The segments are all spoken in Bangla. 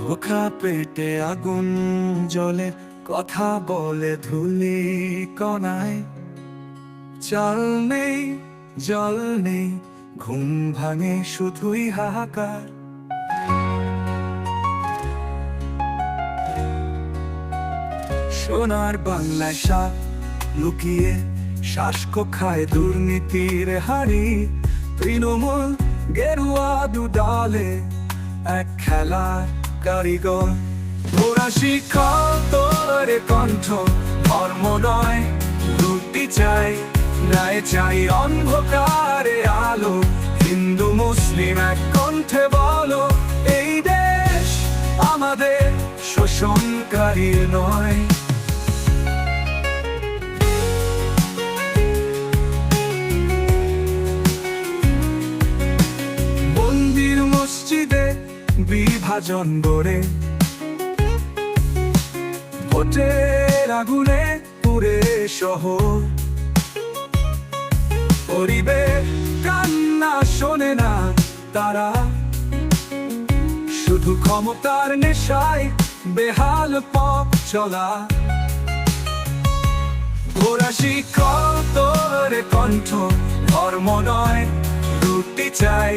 ভোকা পেটে আগুন জ্বলে, কথা বলে ধুলি কণায়। চাল নেই, জল নেই, ঘুম ভাঙে শুধুই হাহাকার। সোনার বাংলায় সাপ লুকিয়ে শাসক খায় দুর্নীতির হাড়ি। তৃণমূল গেরুয়া দুডালে এক খেলার কারিগর। ওরা শিক্ষক তোর কণ্ঠ, ধর্ম নয় রুটি চাই, ন্যায় চাই অন্ধকারে আলো। হিন্দু মুসলিম এক কণ্ঠে বলো, এই দেশ আমাদের, শোষণকারীর নয়। মন্দির মসজিদে বিভাজন গড়ে, ভোটের আগুনে পুরে শহর। গরিবের কান্না শোনে না তারা, শুধু ক্ষমতার নেশায় বেহাল পথ চলা। ওরা শিক্ষক তোর কণ্ঠ, ধর্ম নয় রুটি চাই,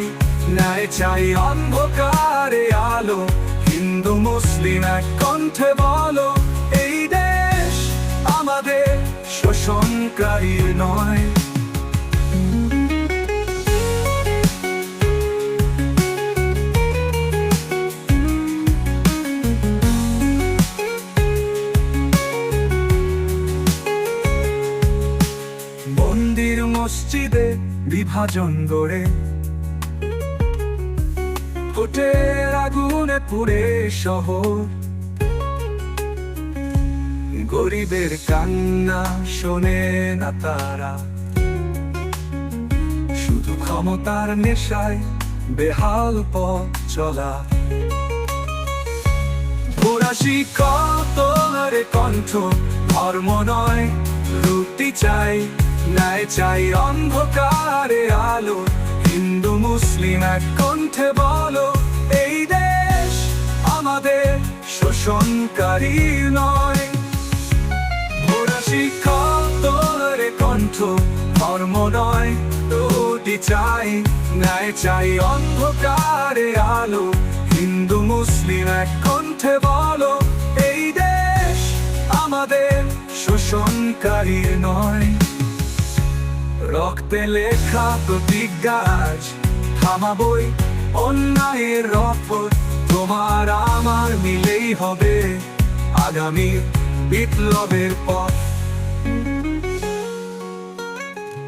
ন্যায় চাই অন্ধকারে আলো। হিন্দু মুসলিম এক কণ্ঠে বলো, এই দেশ আমাদের, শোষণকারীর নয়। মন্দির মসজিদে বিভাজন গড়ে, ভোটের আগুনে পুরে শহর। গরিবের কান্না শোনে না তারা, শুধু ক্ষমতার নেশায় বেহাল পথ চলা। ওরা শিক্ষক তোর কণ্ঠ, ধর্ম নয় রুটি চাই, ন্যায় চাই অন্ধকারে আলো। হিন্দু মুসলিম এক কণ্ঠে বলো, এই দেশ আমাদের, শোষণকারী নয়। ওরা শিক্ষক তোর কণ্ঠ, ধর্ম নয় রুটি চাই, ন্যায় চাই অন্ধকারে আলো। হিন্দু মুসলিম এক কণ্ঠে বলো, এই দেশ আমাদের, শোষণকারী নয়। রক্তে লেখা প্রতিজ্ঞা আজ থামাবই অন্যায়ের রফত। তোমার আমার মিলেই হবে আগামী বিপ্লবের পথ।